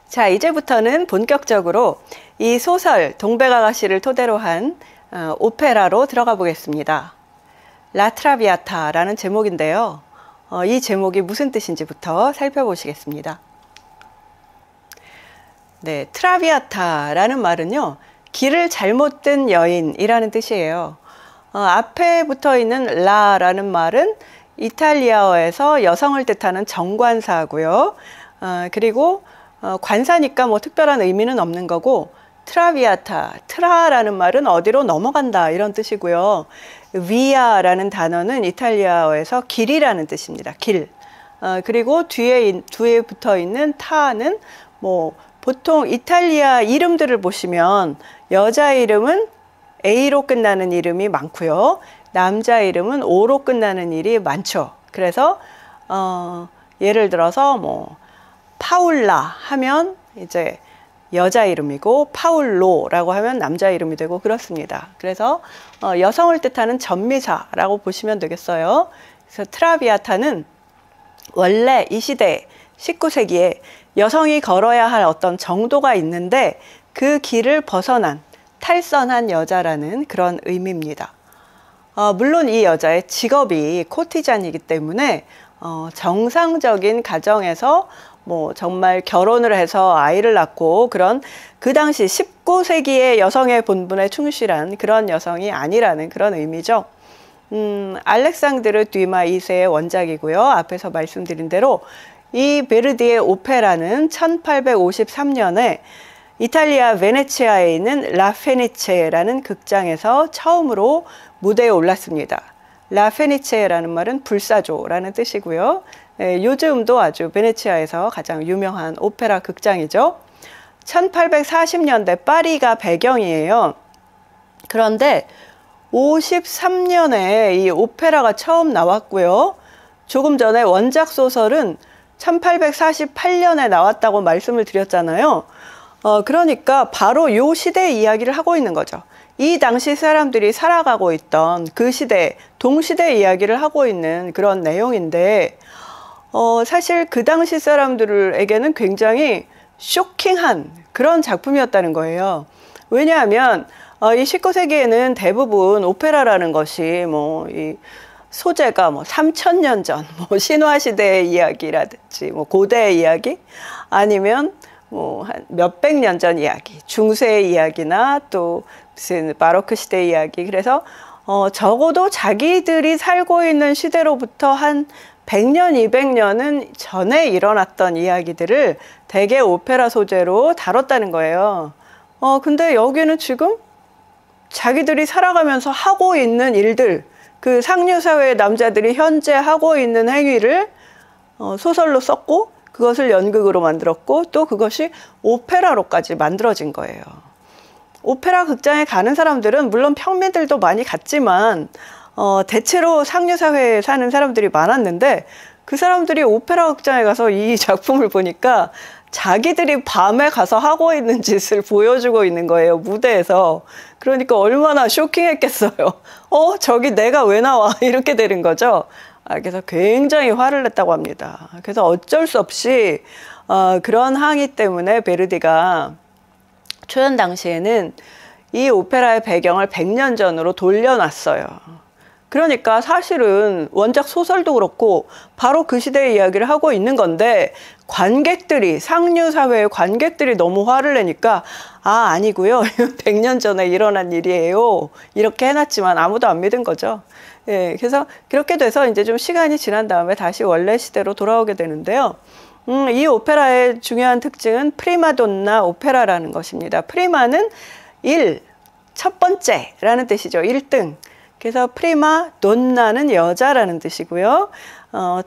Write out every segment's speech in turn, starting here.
자, 이제부터는 본격적으로 이 소설 동백아가씨를 토대로 한 오페라로 들어가 보겠습니다. 라트라비아타라는 제목인데요. 이 제목이 무슨 뜻인지부터 살펴보시겠습니다. 네, 트라비아타라는 말은요, 길을 잘못 든 여인이라는 뜻이에요. 앞에 붙어 있는 라라는 말은 이탈리아어에서 여성을 뜻하는 정관사고요. 그리고 관사니까 뭐 특별한 의미는 없는 거고, 트라비아타, 트라라는 말은 어디로 넘어간다 이런 뜻이고요. 위아라는 단어는 이탈리아어에서 길이라는 뜻입니다. 길. 그리고 뒤에 붙어 있는 타는 뭐 보통 이탈리아 이름들을 보시면 여자 이름은 A로 끝나는 이름이 많고요. 남자 이름은 O로 끝나는 일이 많죠. 그래서 예를 들어서 뭐 파울라 하면 이제 여자 이름이고 파울로라고 하면 남자 이름이 되고 그렇습니다. 그래서 여성을 뜻하는 전미사라고 보시면 되겠어요. 그래서 트라비아타는 원래 이 시대 19세기에 여성이 걸어야 할 어떤 정도가 있는데 그 길을 벗어난 탈선한 여자라는 그런 의미입니다. 물론 이 여자의 직업이 코티잔이기 때문에 정상적인 가정에서 뭐 정말 결혼을 해서 아이를 낳고 그런 그 당시 19세기의 여성의 본분에 충실한 그런 여성이 아니라는 그런 의미죠. 알렉상드르 듀마 2세의 원작이고요. 앞에서 말씀드린 대로 이 베르디의 오페라는 1853년에 이탈리아 베네치아에 있는 라페니체라는 극장에서 처음으로 무대에 올랐습니다. 라페니체라는 말은 불사조라는 뜻이고요. 요즘도 아주 베네치아에서 가장 유명한 오페라 극장이죠. 1840년대 파리가 배경이에요. 그런데 53년에 이 오페라가 처음 나왔고요. 조금 전에 원작 소설은 1848년에 나왔다고 말씀을 드렸잖아요. 그러니까 바로 요 시대의 이야기를 하고 있는 거죠. 이 당시 사람들이 살아가고 있던 그 시대, 동시대 이야기를 하고 있는 그런 내용인데 사실 그 당시 사람들에게는 굉장히 쇼킹한 그런 작품이었다는 거예요. 왜냐하면 이 19세기에는 대부분 오페라라는 것이 뭐 이 소재가 뭐 3000년 전, 뭐 신화시대의 이야기라든지, 뭐 고대의 이야기, 아니면 뭐 한 몇백 년 전 이야기, 중세의 이야기나 또 무슨 바로크 시대의 이야기. 그래서 적어도 자기들이 살고 있는 시대로부터 한 100년, 200년은 전에 일어났던 이야기들을 대개 오페라 소재로 다뤘다는 거예요. 근데 여기는 지금 자기들이 살아가면서 하고 있는 일들, 그 상류사회의 남자들이 현재 하고 있는 행위를 소설로 썼고 그것을 연극으로 만들었고 또 그것이 오페라로까지 만들어진 거예요. 오페라 극장에 가는 사람들은 물론 평민들도 많이 갔지만 대체로 상류사회에 사는 사람들이 많았는데 그 사람들이 오페라 극장에 가서 이 작품을 보니까 자기들이 밤에 가서 하고 있는 짓을 보여주고 있는 거예요, 무대에서. 그러니까 얼마나 쇼킹했겠어요. 저기 내가 왜 나와? 이렇게 되는 거죠. 그래서 굉장히 화를 냈다고 합니다. 그래서 어쩔 수 없이 그런 항의 때문에 베르디가 초연 당시에는 이 오페라의 배경을 100년 전으로 돌려놨어요. 그러니까 사실은 원작 소설도 그렇고 바로 그 시대의 이야기를 하고 있는 건데 관객들이, 상류 사회의 관객들이 너무 화를 내니까 아니고요. 100년 전에 일어난 일이에요. 이렇게 해놨지만 아무도 안 믿은 거죠. 예, 그래서 그렇게 돼서 이제 좀 시간이 지난 다음에 다시 원래 시대로 돌아오게 되는데요. 이 오페라의 중요한 특징은 프리마돈나 오페라라는 것입니다. 프리마는 첫 번째라는 뜻이죠. 1등. 그래서 프리마 돈나는 여자라는 뜻이고요.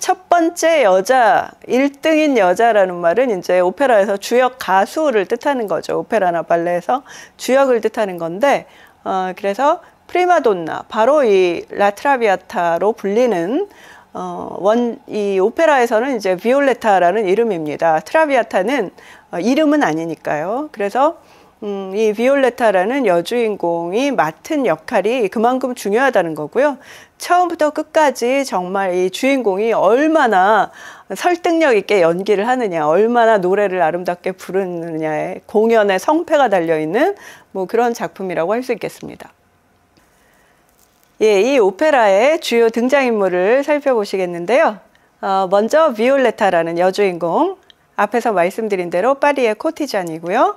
첫 번째 여자, 1등인 여자라는 말은 이제 오페라에서 주역 가수를 뜻하는 거죠. 오페라나 발레에서 주역을 뜻하는 건데, 그래서 프리마돈나, 바로 이 라트라비아타로 불리는 이 오페라에서는 이제 비올레타라는 이름입니다. 트라비아타는 이름은 아니니까요. 그래서 이 비올레타라는 여주인공이 맡은 역할이 그만큼 중요하다는 거고요. 처음부터 끝까지 정말 이 주인공이 얼마나 설득력 있게 연기를 하느냐, 얼마나 노래를 아름답게 부르느냐에 공연의 성패가 달려있는 뭐 그런 작품이라고 할 수 있겠습니다. 예, 이 오페라의 주요 등장인물을 살펴보시겠는데요. 먼저 비올레타라는 여주인공, 앞에서 말씀드린 대로 파리의 코티잔이고요.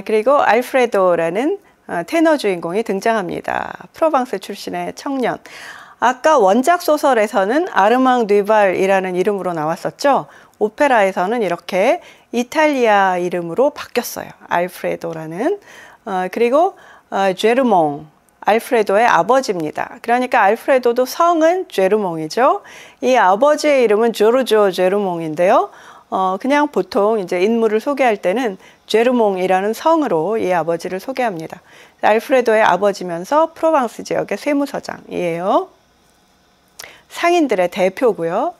그리고 알프레도라는 테너 주인공이 등장합니다. 프로방스 출신의 청년. 아까 원작 소설에서는 아르망 뉘발이라는 이름으로 나왔었죠. 오페라에서는 이렇게 이탈리아 이름으로 바뀌었어요. 알프레도라는. 그리고 제르몽, 알프레도의 아버지입니다. 그러니까 알프레도도 성은 제르몽이죠. 이 아버지의 이름은 조르조 제르몽인데요. 그냥 보통 이제 인물을 소개할 때는 제르몽이라는 성으로 이 아버지를 소개합니다. 알프레도의 아버지면서 프로방스 지역의 세무서장이에요. 상인들의 대표고요.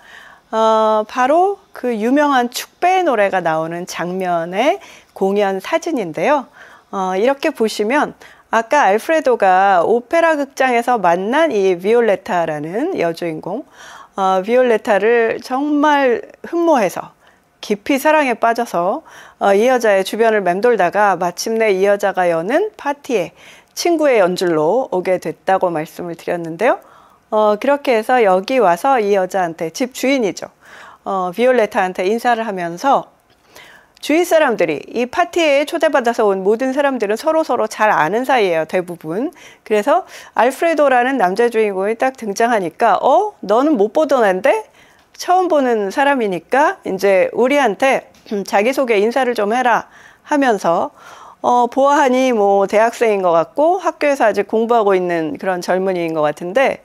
바로 그 유명한 축배의 노래가 나오는 장면의 공연 사진인데요. 이렇게 보시면 아까 알프레도가 오페라 극장에서 만난 이 비올레타라는 여주인공, 비올레타를 정말 흠모해서 깊이 사랑에 빠져서 이 여자의 주변을 맴돌다가 마침내 이 여자가 여는 파티에 친구의 연줄로 오게 됐다고 말씀을 드렸는데요. 그렇게 해서 여기 와서 이 여자한테, 집 주인이죠. 비올레타한테 인사를 하면서 주위 사람들이 이 파티에 초대받아서 온 모든 사람들은 서로 잘 아는 사이예요, 대부분. 그래서 알프레도라는 남자 주인공이 딱 등장하니까 너는 못 보던 앤데 처음 보는 사람이니까 이제 우리한테 자기소개 인사를 좀 해라 하면서 보아하니 뭐 대학생인 것 같고 학교에서 아직 공부하고 있는 그런 젊은이인 것 같은데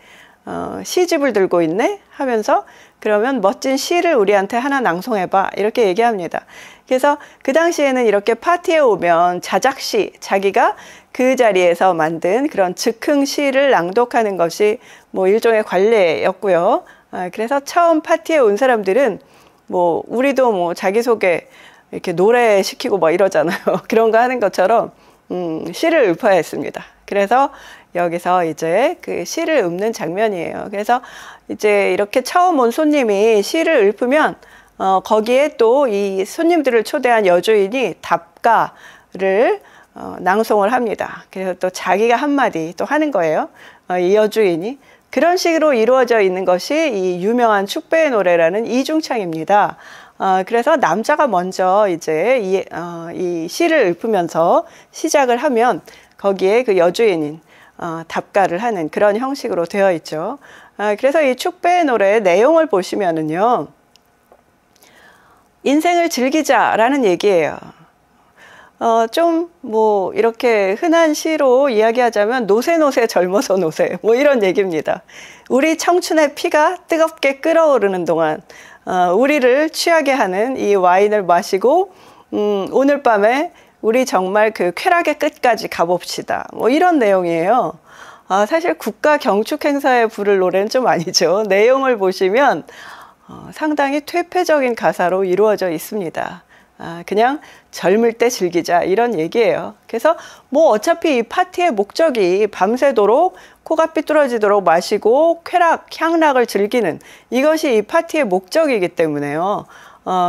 시집을 들고 있네 하면서 그러면 멋진 시를 우리한테 하나 낭송해봐 이렇게 얘기합니다. 그래서 그 당시에는 이렇게 파티에 오면 자작시, 자기가 그 자리에서 만든 그런 즉흥 시를 낭독하는 것이 뭐 일종의 관례였고요. 그래서 처음 파티에 온 사람들은 뭐 우리도 뭐 자기소개 이렇게 노래 시키고 뭐 이러잖아요. 그런 거 하는 것처럼 시를 읊어했습니다. 그래서 여기서 이제 그 시를 읊는 장면이에요. 그래서 이제 이렇게 처음 온 손님이 시를 읊으면 거기에 또 이 손님들을 초대한 여주인이 답가를 낭송을 합니다. 그래서 또 자기가 한마디 또 하는 거예요. 이 여주인이. 그런 식으로 이루어져 있는 것이 이 유명한 축배의 노래라는 이중창입니다. 그래서 남자가 먼저 이제 이 시를 읊으면서 시작을 하면 거기에 그 여주인인 답가를 하는 그런 형식으로 되어 있죠. 그래서 이 축배의 노래의 내용을 보시면은요, 인생을 즐기자라는 얘기예요. 좀 뭐 이렇게 흔한 시로 이야기하자면 노세노세 젊어서 노세 뭐 이런 얘기입니다. 우리 청춘의 피가 뜨겁게 끓어오르는 동안 우리를 취하게 하는 이 와인을 마시고 오늘 밤에 우리 정말 그 쾌락의 끝까지 가봅시다. 뭐 이런 내용이에요. 사실 국가 경축 행사에 부를 노래는 좀 아니죠. 내용을 보시면 상당히 퇴폐적인 가사로 이루어져 있습니다. 그냥 젊을 때 즐기자 이런 얘기예요. 그래서 뭐 어차피 이 파티의 목적이 밤새도록 코가 삐뚤어지도록 마시고 쾌락, 향락을 즐기는 이것이 이 파티의 목적이기 때문에요.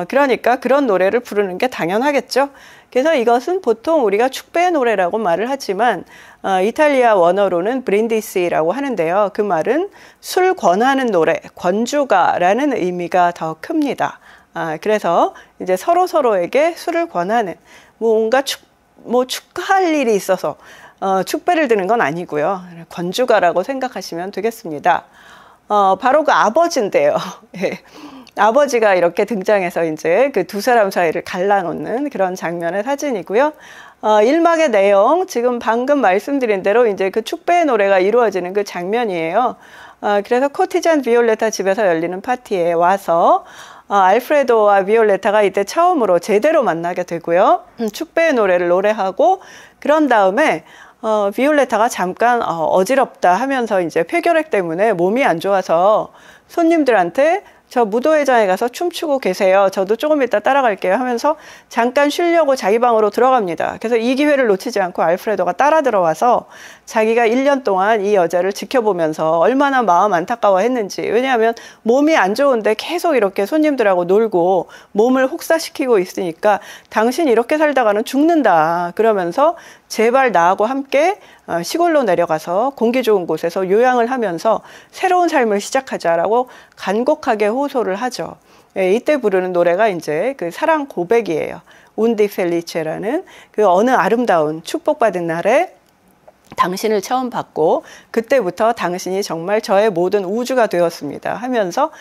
그러니까 그런 노래를 부르는 게 당연하겠죠. 그래서 이것은 보통 우리가 축배의 노래라고 말을 하지만 이탈리아 원어로는 브린디시라고 하는데요. 그 말은 술 권하는 노래, 권주가라는 의미가 더 큽니다. 그래서 이제 서로에게 술을 권하는 뭔가 축하할 일이 있어서 축배를 드는 건 아니고요. 권주가라고 생각하시면 되겠습니다. 바로 그 아버지인데요. 예. 아버지가 이렇게 등장해서 이제 그 두 사람 사이를 갈라놓는 그런 장면의 사진이고요. 1막의 내용, 지금 방금 말씀드린 대로 이제 그 축배의 노래가 이루어지는 그 장면이에요. 그래서 코티잔 비올레타 집에서 열리는 파티에 와서 알프레도와 비올레타가 이때 처음으로 제대로 만나게 되고요. 축배의 노래를 노래하고 그런 다음에 비올레타가 잠깐 어지럽다 하면서 이제 폐결핵 때문에 몸이 안 좋아서 손님들한테 저 무도회장에 가서 춤추고 계세요. 저도 조금 이따 따라갈게요 하면서 잠깐 쉬려고 자기 방으로 들어갑니다. 그래서 이 기회를 놓치지 않고 알프레도가 따라 들어와서 자기가 1년 동안 이 여자를 지켜보면서 얼마나 마음 안타까워했는지, 왜냐하면 몸이 안 좋은데 계속 이렇게 손님들하고 놀고 몸을 혹사시키고 있으니까 당신 이렇게 살다가는 죽는다 그러면서 제발 나하고 함께 시골로 내려가서 공기 좋은 곳에서 요양을 하면서 새로운 삶을 시작하자라고 간곡하게 호소를 하죠. 예, 이때 부르는 노래가 이제 그 사랑 고백이에요. 운디 펠리체라는 그 어느 아름다운 축복받은 날에 당신을 처음 봤고 그때부터 당신이 정말 저의 모든 우주가 되었습니다 하면서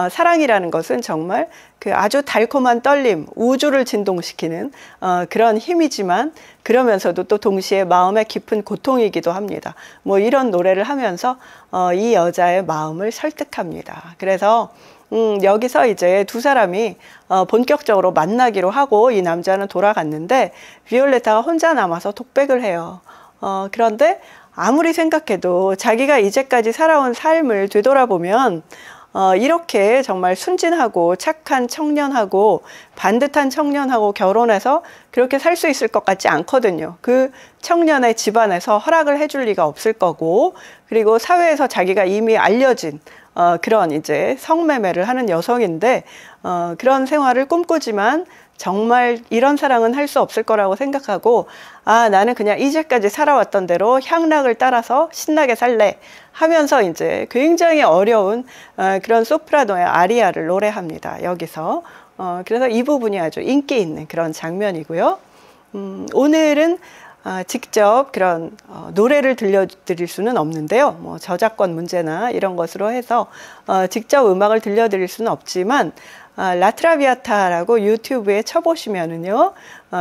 사랑이라는 것은 정말 그 아주 달콤한 떨림, 우주를 진동시키는 그런 힘이지만 그러면서도 또 동시에 마음의 깊은 고통이기도 합니다. 뭐 이런 노래를 하면서 이 여자의 마음을 설득합니다. 그래서 여기서 이제 두 사람이 본격적으로 만나기로 하고 이 남자는 돌아갔는데 비올레타가 혼자 남아서 독백을 해요. 그런데 아무리 생각해도 자기가 이제까지 살아온 삶을 되돌아보면 이렇게 정말 순진하고 착한 청년하고 반듯한 청년하고 결혼해서 그렇게 살 수 있을 것 같지 않거든요. 그 청년의 집안에서 허락을 해줄 리가 없을 거고, 그리고 사회에서 자기가 이미 알려진 그런 이제 성매매를 하는 여성인데 그런 생활을 꿈꾸지만 정말 이런 사랑은 할 수 없을 거라고 생각하고, 아, 나는 그냥 이제까지 살아왔던 대로 향락을 따라서 신나게 살래 하면서 이제 굉장히 어려운 그런 소프라노의 아리아를 노래합니다. 여기서. 그래서 이 부분이 아주 인기 있는 그런 장면이고요. 오늘은 직접 그런 노래를 들려드릴 수는 없는데요. 뭐 저작권 문제나 이런 것으로 해서 직접 음악을 들려드릴 수는 없지만 라트라비아타라고 유튜브에 쳐보시면은요,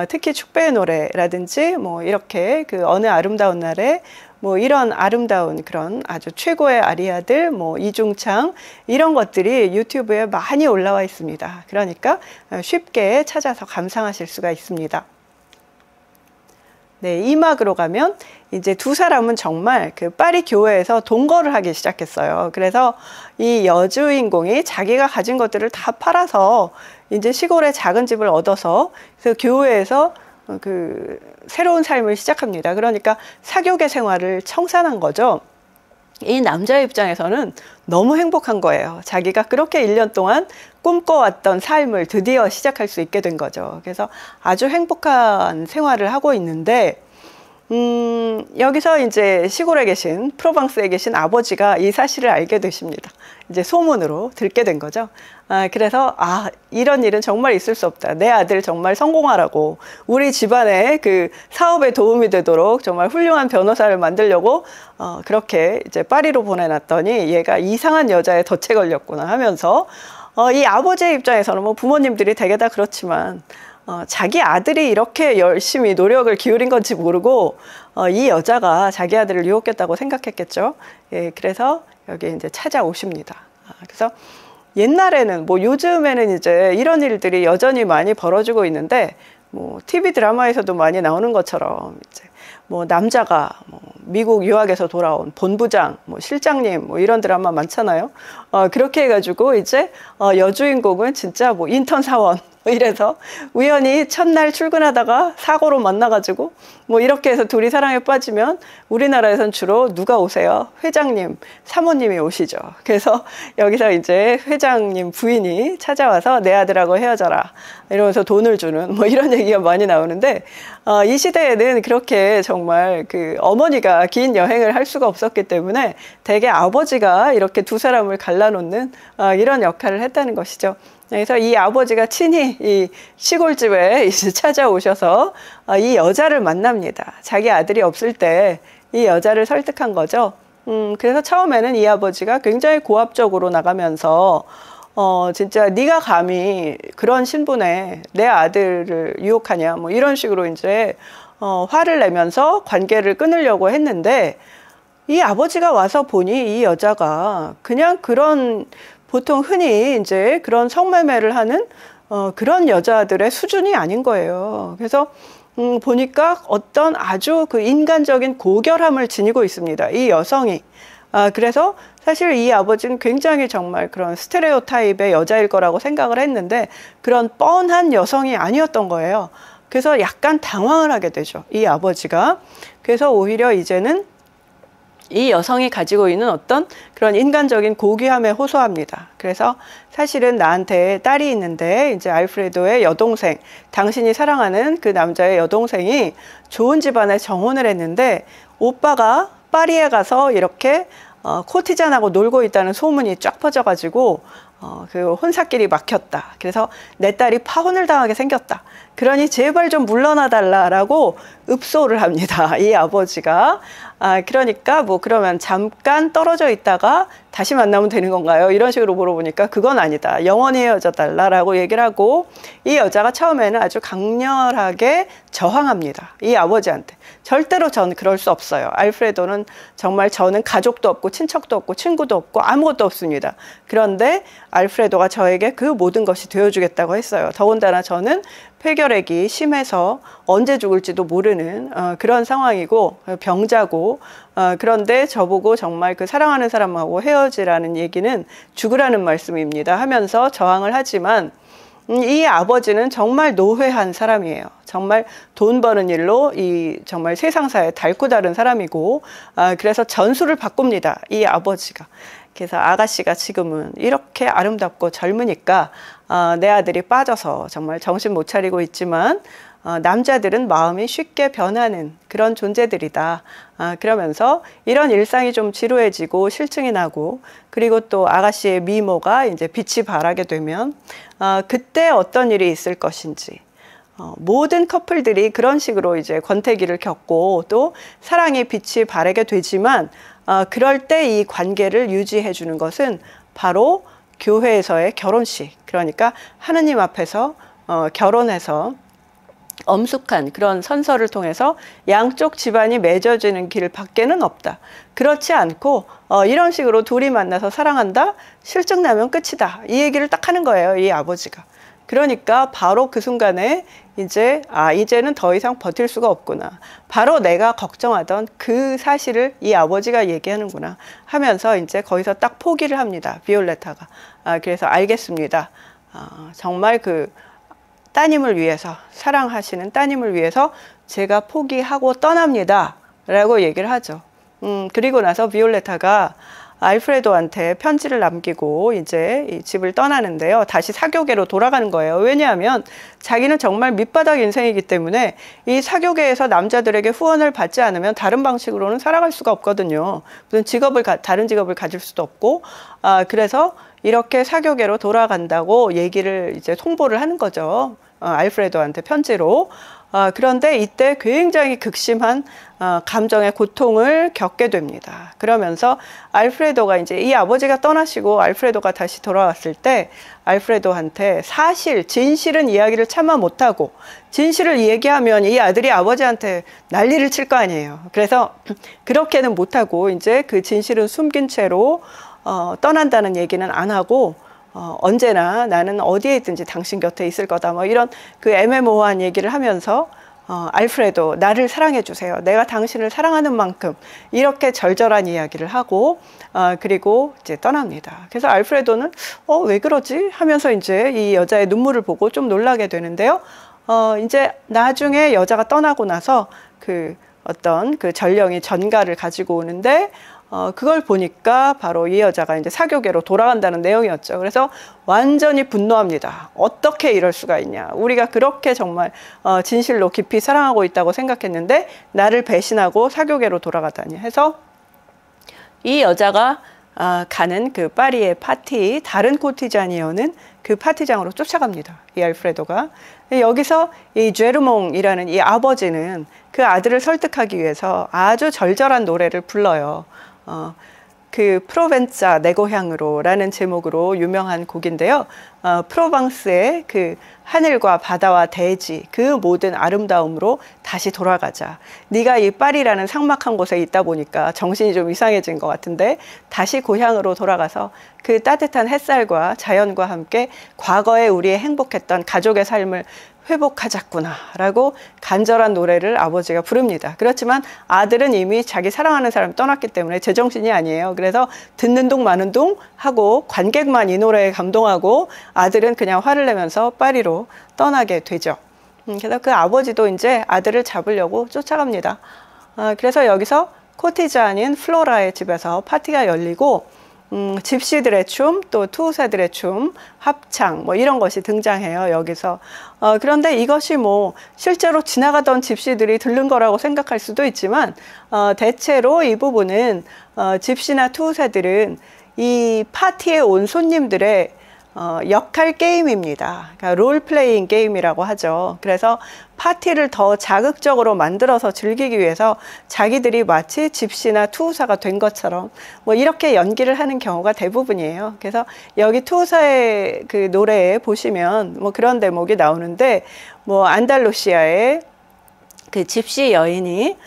특히 축배의 노래라든지 뭐 이렇게 그 어느 아름다운 날에 뭐 이런 아름다운 그런 아주 최고의 아리아들, 뭐 이중창 이런 것들이 유튜브에 많이 올라와 있습니다. 그러니까 쉽게 찾아서 감상하실 수가 있습니다. 네, 이 막으로 가면 이제 두 사람은 정말 그 파리 교회에서 동거를 하기 시작했어요. 그래서 이 여주인공이 자기가 가진 것들을 다 팔아서 이제 시골에 작은 집을 얻어서 그래서 교회에서 그 새로운 삶을 시작합니다. 그러니까 사교계 생활을 청산한 거죠. 이 남자 입장에서는 너무 행복한 거예요. 자기가 그렇게 1년 동안 꿈꿔왔던 삶을 드디어 시작할 수 있게 된 거죠. 그래서 아주 행복한 생활을 하고 있는데 여기서 이제 시골에 계신 프로방스에 계신 아버지가 이 사실을 알게 되십니다. 이제 소문으로 듣게 된 거죠. 그래서 이런 일은 정말 있을 수 없다. 내 아들 정말 성공하라고 우리 집안의 그 사업에 도움이 되도록 정말 훌륭한 변호사를 만들려고 그렇게 이제 파리로 보내놨더니 얘가 이상한 여자에 덫에 걸렸구나 하면서 이 아버지의 입장에서는 뭐 부모님들이 되게 다 그렇지만 자기 아들이 이렇게 열심히 노력을 기울인 건지 모르고 이 여자가 자기 아들을 유혹했다고 생각했겠죠. 예, 그래서 여기 이제 찾아오십니다. 그래서 옛날에는 뭐 요즘에는 이제 이런 일들이 여전히 많이 벌어지고 있는데 뭐 TV 드라마에서도 많이 나오는 것처럼 이제 뭐 남자가 뭐 미국 유학에서 돌아온 본부장, 뭐 실장님, 뭐 이런 드라마 많잖아요. 그렇게 해가지고 이제 여주인공은 진짜 뭐 인턴 사원 이래서 우연히 첫날 출근하다가 사고로 만나가지고 뭐 이렇게 해서 둘이 사랑에 빠지면 우리나라에선 주로 누가 오세요? 회장님, 사모님이 오시죠. 그래서 여기서 이제 회장님 부인이 찾아와서 내 아들하고 헤어져라 이러면서 돈을 주는 뭐 이런 얘기가 많이 나오는데 이 시대에는 그렇게 정말 그 어머니가 긴 여행을 할 수가 없었기 때문에 대개 아버지가 이렇게 두 사람을 갈라놓는 이런 역할을 했다는 것이죠. 그래서 이 아버지가 친히 이 시골집에 이제 찾아오셔서 이 여자를 만납니다. 자기 아들이 없을 때 이 여자를 설득한 거죠. 그래서 처음에는 이 아버지가 굉장히 고압적으로 나가면서 진짜 네가 감히 그런 신분에 내 아들을 유혹하냐 뭐 이런 식으로 이제 화를 내면서 관계를 끊으려고 했는데 이 아버지가 와서 보니 이 여자가 그냥 그런 보통 흔히 이제 그런 성매매를 하는 그런 여자들의 수준이 아닌 거예요. 그래서 보니까 어떤 아주 그 인간적인 고결함을 지니고 있습니다. 이 여성이 그래서 사실 이 아버지는 굉장히 정말 그런 스테레오 타입의 여자일 거라고 생각을 했는데 그런 뻔한 여성이 아니었던 거예요. 그래서 약간 당황을 하게 되죠, 이 아버지가. 그래서 오히려 이제는 이 여성이 가지고 있는 어떤 그런 인간적인 고귀함에 호소합니다. 그래서 사실은 나한테 딸이 있는데 이제 알프레도의 여동생, 당신이 사랑하는 그 남자의 여동생이 좋은 집안에 정혼을 했는데 오빠가 파리에 가서 이렇게 코티잔하고 놀고 있다는 소문이 쫙 퍼져가지고 그 혼사길이 막혔다. 그래서 내 딸이 파혼을 당하게 생겼다. 그러니 제발 좀 물러나 달라라고 읍소를 합니다, 이 아버지가. 그러니까 뭐 그러면 잠깐 떨어져 있다가 다시 만나면 되는 건가요? 이런 식으로 물어보니까 그건 아니다, 영원히 헤어져 달라라고 얘기를 하고, 이 여자가 처음에는 아주 강렬하게 저항합니다, 이 아버지한테. 절대로 전 그럴 수 없어요. 알프레도는 정말, 저는 가족도 없고 친척도 없고 친구도 없고 아무것도 없습니다. 그런데 알프레도가 저에게 그 모든 것이 되어주겠다고 했어요. 더군다나 저는 폐결핵이 심해서 언제 죽을지도 모르는 그런 상황이고 병자고, 그런데 저보고 정말 그 사랑하는 사람하고 헤어지라는 얘기는 죽으라는 말씀입니다 하면서 저항을 하지만, 이 아버지는 정말 노회한 사람이에요. 정말 돈 버는 일로 이 정말 세상사에 닳고 다른 사람이고, 그래서 전술을 바꿉니다, 이 아버지가. 그래서 아가씨가 지금은 이렇게 아름답고 젊으니까 내 아들이 빠져서 정말 정신 못 차리고 있지만 남자들은 마음이 쉽게 변하는 그런 존재들이다. 그러면서 이런 일상이 좀 지루해지고 실증이 나고, 그리고 또 아가씨의 미모가 이제 빛이 발하게 되면 그때 어떤 일이 있을 것인지, 모든 커플들이 그런 식으로 이제 권태기를 겪고 또 사랑의 빛이 바라게 되지만, 그럴 때 이 관계를 유지해 주는 것은 바로 교회에서의 결혼식, 그러니까 하느님 앞에서 결혼해서 엄숙한 그런 선서를 통해서 양쪽 집안이 맺어지는 길 밖에는 없다. 그렇지 않고 이런 식으로 둘이 만나서 사랑한다, 실증나면 끝이다, 이 얘기를 딱 하는 거예요, 이 아버지가. 그러니까 바로 그 순간에 이제는 더 이상 버틸 수가 없구나, 바로 내가 걱정하던 그 사실을 이 아버지가 얘기하는구나 하면서 이제 거기서 딱 포기를 합니다, 비올레타가. 그래서 알겠습니다, 정말 그 따님을 위해서, 사랑하시는 따님을 위해서 제가 포기하고 떠납니다 라고 얘기를 하죠. 그리고 나서 비올레타가 알프레도한테 편지를 남기고 이제 이 집을 떠나는데요, 다시 사교계로 돌아가는 거예요. 왜냐하면 자기는 정말 밑바닥 인생이기 때문에 이 사교계에서 남자들에게 후원을 받지 않으면 다른 방식으로는 살아갈 수가 없거든요. 무슨 다른 직업을 가질 수도 없고, 그래서 이렇게 사교계로 돌아간다고 얘기를 이제 통보를 하는 거죠, 알프레도한테 편지로. 그런데 이때 굉장히 극심한 감정의 고통을 겪게 됩니다. 그러면서 알프레도가 이제 이 아버지가 떠나시고 알프레도가 다시 돌아왔을 때 알프레도한테 진실은 이야기를 차마 못하고, 진실을 얘기하면 이 아들이 아버지한테 난리를 칠 거 아니에요. 그래서 그렇게는 못하고 이제 그 진실은 숨긴 채로 떠난다는 얘기는 안 하고, 언제나 나는 어디에 있든지 당신 곁에 있을 거다, 뭐 이런 그 애매모호한 얘기를 하면서 알프레도, 나를 사랑해 주세요, 내가 당신을 사랑하는 만큼, 이렇게 절절한 이야기를 하고 그리고 이제 떠납니다. 그래서 알프레도는 왜 그러지 하면서 이제 이 여자의 눈물을 보고 좀 놀라게 되는데요, 이제 나중에 여자가 떠나고 나서 그 어떤 그 전령이 전가를 가지고 오는데 그걸 보니까 바로 이 여자가 이제 사교계로 돌아간다는 내용이었죠. 그래서 완전히 분노합니다. 어떻게 이럴 수가 있냐, 우리가 그렇게 정말 진실로 깊이 사랑하고 있다고 생각했는데 나를 배신하고 사교계로 돌아가다니 해서 이 여자가 가는 그 파리의 파티, 다른 코티잔이 여는 그 파티장으로 쫓아갑니다, 이 알프레도가. 여기서 이 제르몽이라는 이 아버지는 그 아들을 설득하기 위해서 아주 절절한 노래를 불러요. 그 프로벤자 내 고향으로라는 제목으로 유명한 곡인데요, 프로방스의 그 하늘과 바다와 대지 그 모든 아름다움으로 다시 돌아가자. 네가 이 파리라는 삭막한 곳에 있다 보니까 정신이 좀 이상해진 것 같은데 다시 고향으로 돌아가서 그 따뜻한 햇살과 자연과 함께 과거에 우리의 행복했던 가족의 삶을 회복하자꾸나 라고 간절한 노래를 아버지가 부릅니다. 그렇지만 아들은 이미 자기 사랑하는 사람 떠났기 때문에 제정신이 아니에요. 그래서 듣는 둥 마는 둥 하고 관객만 이 노래에 감동하고 아들은 그냥 화를 내면서 파리로 떠나게 되죠. 그래서 그 아버지도 이제 아들을 잡으려고 쫓아갑니다. 그래서 여기서 코티즈 아닌 플로라의 집에서 파티가 열리고 집시들의 춤, 또 투우새들의 춤, 합창 뭐 이런 것이 등장해요. 여기서. 그런데 이것이 뭐 실제로 지나가던 집시들이 들른 거라고 생각할 수도 있지만 대체로 이 부분은 집시나 투우새들은 이 파티에 온 손님들의 역할 게임입니다. 그러니까 롤플레잉 게임이라고 하죠. 그래서 파티를 더 자극적으로 만들어서 즐기기 위해서 자기들이 마치 집시나 투우사가 된 것처럼 뭐 이렇게 연기를 하는 경우가 대부분이에요. 그래서 여기 투우사의 그 노래에 보시면 뭐 그런 대목이 나오는데 뭐 안달루시아의 그 집시 여인이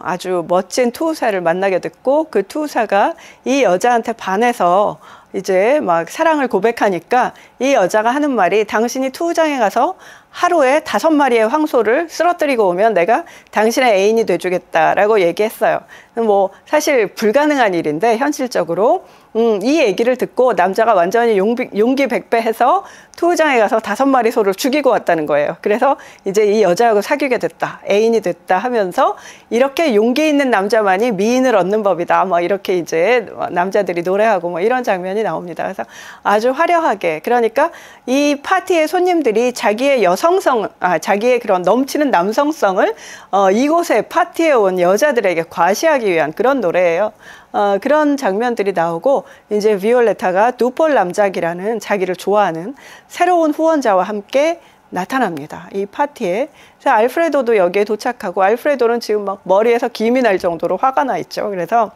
아주 멋진 투우사를 만나게 됐고 그 투우사가 이 여자한테 반해서 이제 막 사랑을 고백하니까 이 여자가 하는 말이 당신이 투우장에 가서 하루에 5마리의 황소를 쓰러뜨리고 오면 내가 당신의 애인이 돼주겠다라고 얘기했어요. 뭐 사실 불가능한 일인데 현실적으로 이 얘기를 듣고 남자가 완전히 용기 백배해서 투우장에 가서 5마리 소를 죽이고 왔다는 거예요. 그래서 이제 이 여자하고 사귀게 됐다, 애인이 됐다 하면서 이렇게 용기 있는 남자만이 미인을 얻는 법이다. 뭐 이렇게 이제 남자들이 노래하고 뭐 이런 장면이 나옵니다. 그래서 아주 화려하게, 그러니까 이 파티의 손님들이 자기의 자기의 그런 넘치는 남성성을 이곳에 파티에 온 여자들에게 과시하기 위한 그런 노래예요. 그런 장면들이 나오고 이제 비올레타가 두폴 람작이라는 자기를 좋아하는 새로운 후원자와 함께 나타납니다. 이 파티에. 그래서 알프레도도 여기에 도착하고 알프레도는 지금 막 머리에서 김이 날 정도로 화가 나 있죠. 그래서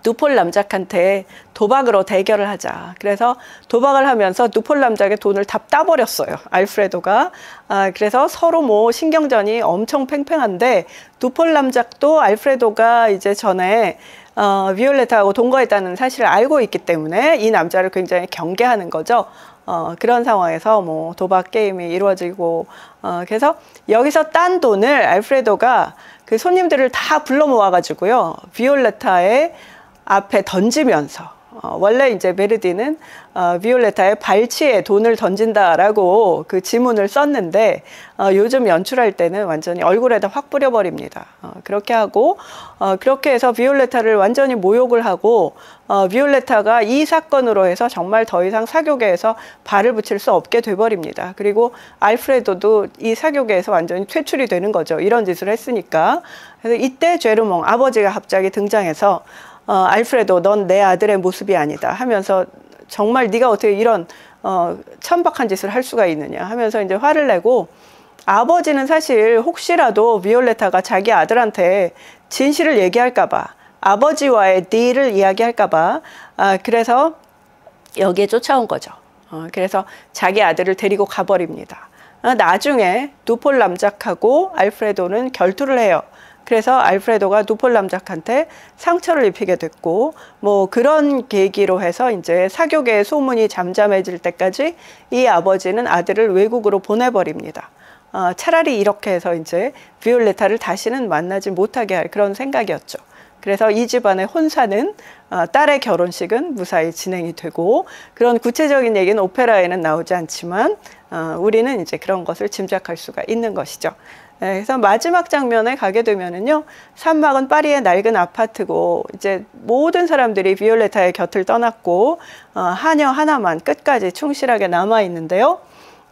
두폴 람작한테 도박으로 대결을 하자. 그래서 도박을 하면서 두폴 람작의 돈을 다 따버렸어요. 알프레도가. 그래서 서로 뭐 신경전이 엄청 팽팽한데 두폴 람작도 알프레도가 이제 전에 비올레타하고 동거했다는 사실을 알고 있기 때문에 이 남자를 굉장히 경계하는 거죠. 그런 상황에서 뭐 도박 게임이 이루어지고 그래서 여기서 딴 돈을 알프레도가 그 손님들을 다 불러 모아가지고요. 비올레타의 앞에 던지면서 원래 이제 메르디는 비올레타의 발치에 돈을 던진다라고 그 지문을 썼는데 요즘 연출할 때는 완전히 얼굴에다 확 뿌려버립니다. 그렇게 하고 그렇게 해서 비올레타를 완전히 모욕을 하고 비올레타가 이 사건으로 해서 정말 더 이상 사교계에서 발을 붙일 수 없게 돼버립니다. 그리고 알프레도도 이 사교계에서 완전히 퇴출이 되는 거죠. 이런 짓을 했으니까. 그래서 이때 제르몽 아버지가 갑자기 등장해서 알프레도, 넌 내 아들의 모습이 아니다 하면서 정말 네가 어떻게 이런 천박한 짓을 할 수가 있느냐 하면서 이제 화를 내고, 아버지는 사실 혹시라도 비올레타가 자기 아들한테 진실을 얘기할까봐, 아버지와의 딜을 이야기할까봐 그래서 여기에 쫓아온 거죠. 그래서 자기 아들을 데리고 가버립니다. 나중에 두폴 람작하고 알프레도는 결투를 해요. 그래서 알프레도가 두폴 람작한테 상처를 입히게 됐고, 뭐 그런 계기로 해서 이제 사교계의 소문이 잠잠해질 때까지 이 아버지는 아들을 외국으로 보내버립니다. 차라리 이렇게 해서 이제 비올레타를 다시는 만나지 못하게 할 그런 생각이었죠. 그래서 이 집안의 혼사는 딸의 결혼식은 무사히 진행이 되고, 그런 구체적인 얘기는 오페라에는 나오지 않지만 우리는 이제 그런 것을 짐작할 수가 있는 것이죠. 그래서 마지막 장면에 가게 되면은요, 산막은 파리의 낡은 아파트고 이제 모든 사람들이 비올레타의 곁을 떠났고 하녀 하나만 끝까지 충실하게 남아 있는데요.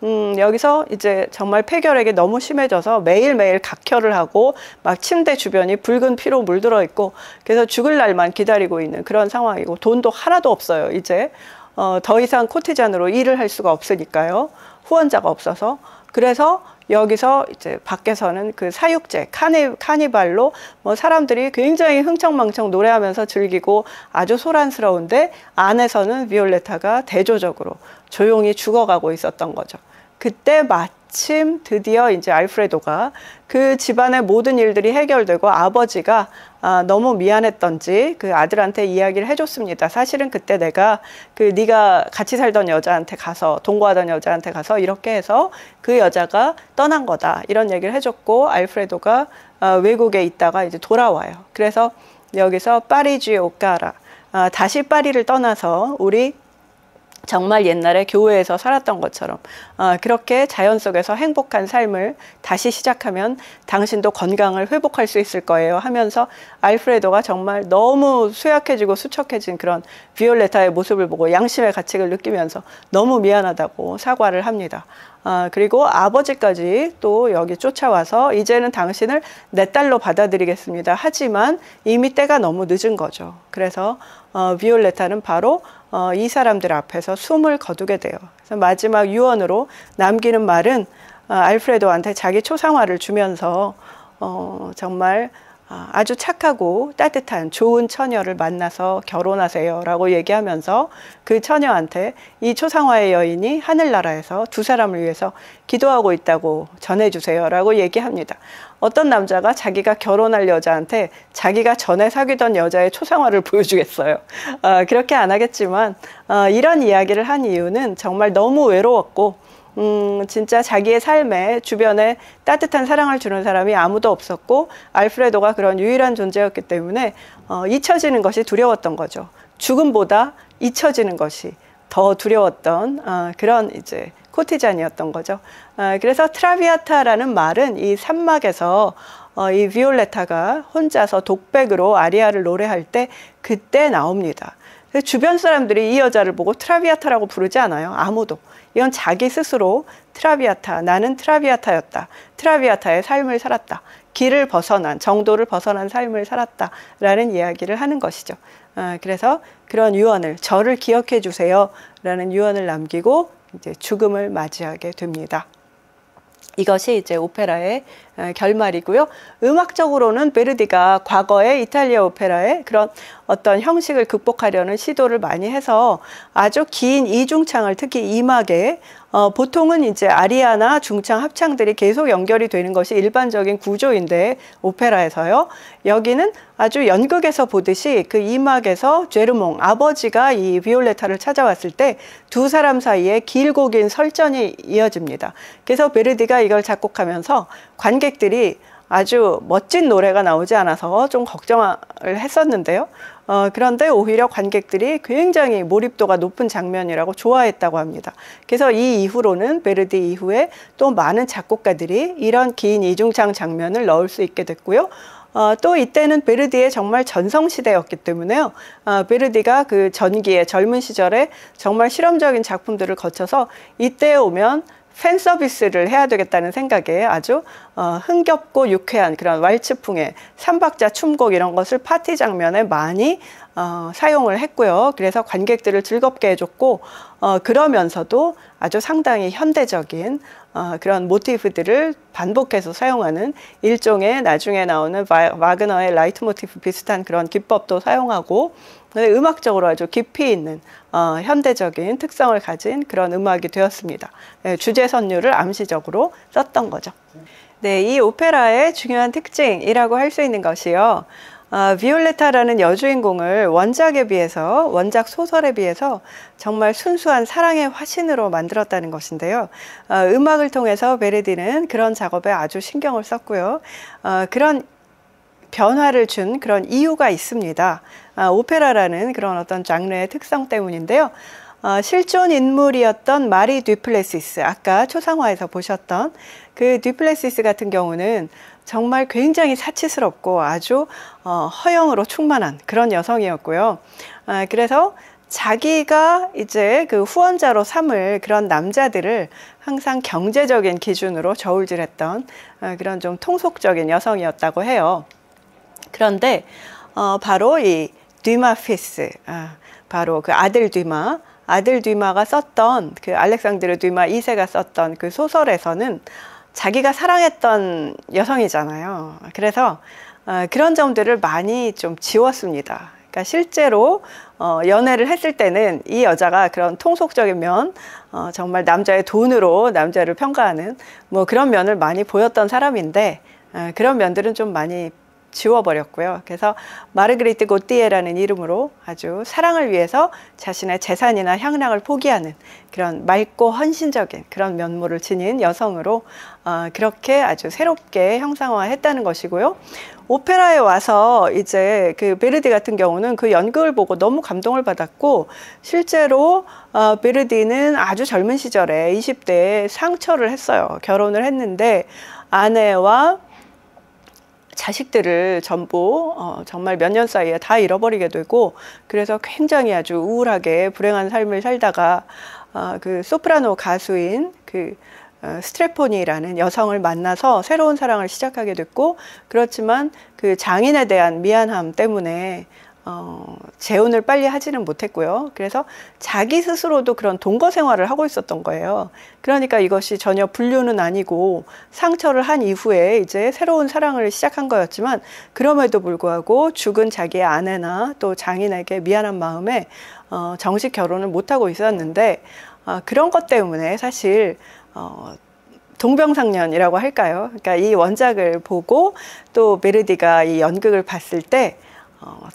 여기서 이제 정말 폐결핵이 너무 심해져서 매일매일 각혈을 하고 막 침대 주변이 붉은 피로 물들어 있고, 그래서 죽을 날만 기다리고 있는 그런 상황이고, 돈도 하나도 없어요. 이제 더 이상 코티잔으로 일을 할 수가 없으니까요. 후원자가 없어서. 그래서 여기서 이제 밖에서는 그 사육제, 카니발로 뭐 사람들이 굉장히 흥청망청 노래하면서 즐기고 아주 소란스러운데, 안에서는 비올레타가 대조적으로 조용히 죽어가고 있었던 거죠. 그때 마침 드디어 이제 알프레도가 그 집안의 모든 일들이 해결되고 아버지가 너무 미안했던지 그 아들한테 이야기를 해줬습니다. 사실은 그때 내가 네가 같이 살던 여자한테 가서 동거하던 여자한테 가서 이렇게 해서 그 여자가 떠난 거다 이런 얘기를 해줬고 알프레도가 외국에 있다가 이제 돌아와요. 그래서 여기서 파리지 오까라 다시 파리를 떠나서 우리 정말 옛날에 교회에서 살았던 것처럼 그렇게 자연 속에서 행복한 삶을 다시 시작하면 당신도 건강을 회복할 수 있을 거예요 하면서 알프레도가 정말 너무 쇠약해지고 수척해진 그런 비올레타의 모습을 보고 양심의 가책을 느끼면서 너무 미안하다고 사과를 합니다. 그리고 아버지까지 또 여기 쫓아와서 이제는 당신을 내 딸로 받아들이겠습니다. 하지만 이미 때가 너무 늦은 거죠. 그래서 비올레타는 바로 이 사람들 앞에서 숨을 거두게 돼요. 그래서 마지막 유언으로 남기는 말은 알프레도한테 자기 초상화를 주면서 정말 아주 착하고 따뜻한 좋은 처녀를 만나서 결혼하세요 라고 얘기하면서 그 처녀한테 이 초상화의 여인이 하늘나라에서 두 사람을 위해서 기도하고 있다고 전해주세요 라고 얘기합니다. 어떤 남자가 자기가 결혼할 여자한테 자기가 전에 사귀던 여자의 초상화를 보여주겠어요. 그렇게 안 하겠지만 이런 이야기를 한 이유는 정말 너무 외로웠고 진짜 자기의 삶에 주변에 따뜻한 사랑을 주는 사람이 아무도 없었고 알프레도가 그런 유일한 존재였기 때문에 잊혀지는 것이 두려웠던 거죠. 죽음보다 잊혀지는 것이 더 두려웠던 그런 이제 코티잔이었던 거죠. 그래서 트라비아타라는 말은 이 산막에서 이 비올레타가 혼자서 독백으로 아리아를 노래할 때 그때 나옵니다. 주변 사람들이 이 여자를 보고 트라비아타라고 부르지 않아요. 아무도. 이건 자기 스스로 트라비아타, 나는 트라비아타였다. 트라비아타의 삶을 살았다. 길을 벗어난, 정도를 벗어난 삶을 살았다. 라는 이야기를 하는 것이죠. 그래서 그런 유언을, 저를 기억해 주세요. 라는 유언을 남기고 이제 죽음을 맞이하게 됩니다. 이것이 이제 오페라의 결말이고요. 음악적으로는 베르디가 과거의 이탈리아 오페라의 그런 어떤 형식을 극복하려는 시도를 많이 해서 아주 긴 이중창을 특히 2막에 보통은 이제 아리아나 중창 합창들이 계속 연결이 되는 것이 일반적인 구조인데 오페라에서요. 여기는 아주 연극에서 보듯이 그 2막에서 제르몽 아버지가 이 비올레타를 찾아왔을 때 두 사람 사이에 길고 긴 설전이 이어집니다. 그래서 베르디가 이걸 작곡하면서 관객들이 아주 멋진 노래가 나오지 않아서 좀 걱정을 했었는데요. 그런데 오히려 관객들이 굉장히 몰입도가 높은 장면이라고 좋아했다고 합니다. 그래서 이 이후로는 베르디 이후에 또 많은 작곡가들이 이런 긴 이중창 장면을 넣을 수 있게 됐고요. 또 이때는 베르디의 정말 전성시대였기 때문에요. 베르디가 그 전기에 젊은 시절에 정말 실험적인 작품들을 거쳐서 이때에 오면 팬 서비스를 해야 되겠다는 생각에 아주 흥겹고 유쾌한 그런 왈츠풍의 삼박자 춤곡 이런 것을 파티 장면에 많이 사용을 했고요. 그래서 관객들을 즐겁게 해줬고 그러면서도 아주 상당히 현대적인 그런 모티프들을 반복해서 사용하는 일종의 나중에 나오는 와그너의 라이트 모티프 비슷한 그런 기법도 사용하고 음악적으로 아주 깊이 있는 현대적인 특성을 가진 그런 음악이 되었습니다. 주제 선율을 암시적으로 썼던 거죠. 네, 이 오페라의 중요한 특징이라고 할 수 있는 것이요. 비올레타라는 여주인공을 원작에 비해서, 원작 소설에 비해서 정말 순수한 사랑의 화신으로 만들었다는 것인데요. 음악을 통해서 베르디는 그런 작업에 아주 신경을 썼고요. 그런 변화를 준 그런 이유가 있습니다. 오페라라는 그런 어떤 장르의 특성 때문인데요. 실존 인물이었던 마리 듀플레시스, 아까 초상화에서 보셨던 그 듀플레시스 같은 경우는 정말 굉장히 사치스럽고 아주 허영으로 충만한 그런 여성이었고요. 그래서 자기가 이제 그 후원자로 삼을 그런 남자들을 항상 경제적인 기준으로 저울질했던 그런 좀 통속적인 여성이었다고 해요. 그런데 바로 이 듀마 피스, 바로 그 아들 듀마가 썼던 그 알렉상드르 듀마 2세가 썼던 그 소설에서는 자기가 사랑했던 여성이잖아요. 그래서 그런 점들을 많이 좀 지웠습니다. 그러니까 실제로 연애를 했을 때는 이 여자가 그런 통속적인 면, 정말 남자의 돈으로 남자를 평가하는 뭐 그런 면을 많이 보였던 사람인데, 그런 면들은 좀 많이 지워버렸고요. 그래서 마르그리트 고띠에라는 이름으로 아주 사랑을 위해서 자신의 재산이나 향락을 포기하는 그런 맑고 헌신적인 그런 면모를 지닌 여성으로 그렇게 아주 새롭게 형상화했다는 것이고요. 오페라에 와서 이제 그 베르디 같은 경우는 그 연극을 보고 너무 감동을 받았고, 실제로 베르디는 아주 젊은 시절에 20대에 상처를 했어요. 결혼을 했는데 아내와 자식들을 전부 정말 몇 년 사이에 다 잃어버리게 되고, 그래서 굉장히 아주 우울하게 불행한 삶을 살다가 그 소프라노 가수인 그 스트레포니라는 여성을 만나서 새로운 사랑을 시작하게 됐고, 그렇지만 그 장인에 대한 미안함 때문에 재혼을 빨리 하지는 못했고요. 그래서 자기 스스로도 그런 동거 생활을 하고 있었던 거예요. 그러니까 이것이 전혀 불륜은 아니고 상처를 한 이후에 이제 새로운 사랑을 시작한 거였지만, 그럼에도 불구하고 죽은 자기의 아내나 또 장인에게 미안한 마음에 정식 결혼을 못하고 있었는데, 그런 것 때문에 사실 동병상련이라고 할까요? 그러니까 이 원작을 보고 또 베르디가 이 연극을 봤을 때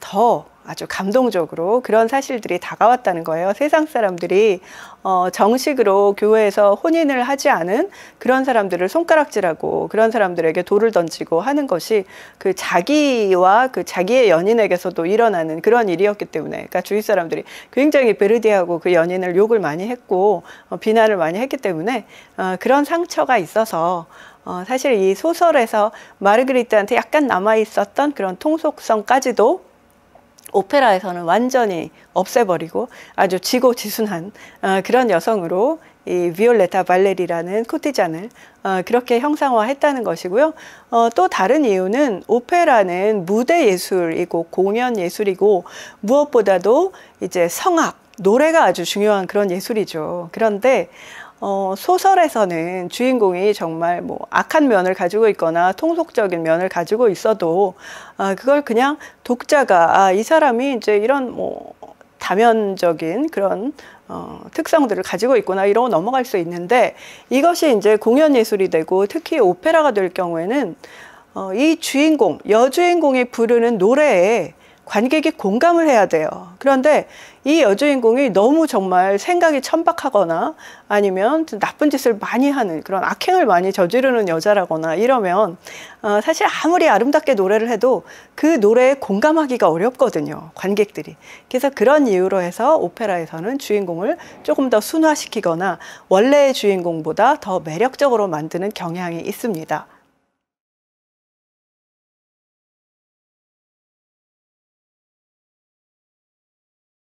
더 아주 감동적으로 그런 사실들이 다가왔다는 거예요. 세상 사람들이 정식으로 교회에서 혼인을 하지 않은 그런 사람들을 손가락질하고 그런 사람들에게 돌을 던지고 하는 것이 그 자기와 그 자기의 연인에게서도 일어나는 그런 일이었기 때문에, 그러니까 주위 사람들이 굉장히 베르디하고 그 연인을 욕을 많이 했고 비난을 많이 했기 때문에 그런 상처가 있어서 사실 이 소설에서 마르그리트한테 약간 남아있었던 그런 통속성까지도 오페라에서는 완전히 없애버리고 아주 지고지순한 그런 여성으로 이 비올레타 발레리라는 코티잔을 그렇게 형상화했다는 것이고요. 또 다른 이유는 오페라는 무대 예술이고 공연 예술이고 무엇보다도 이제 성악, 노래가 아주 중요한 그런 예술이죠. 그런데 소설에서는 주인공이 정말 뭐 악한 면을 가지고 있거나 통속적인 면을 가지고 있어도 그걸 그냥 독자가 이 사람이 이제 이런 뭐 다면적인 그런 특성들을 가지고 있구나 이러고 넘어갈 수 있는데, 이것이 이제 공연 예술이 되고 특히 오페라가 될 경우에는 이 주인공, 여주인공이 부르는 노래에 관객이 공감을 해야 돼요. 그런데 이 여주인공이 너무 정말 생각이 천박하거나 아니면 나쁜 짓을 많이 하는 그런 악행을 많이 저지르는 여자라거나 이러면 사실 아무리 아름답게 노래를 해도 그 노래에 공감하기가 어렵거든요, 관객들이. 그래서 그런 이유로 해서 오페라에서는 주인공을 조금 더 순화시키거나 원래의 주인공보다 더 매력적으로 만드는 경향이 있습니다.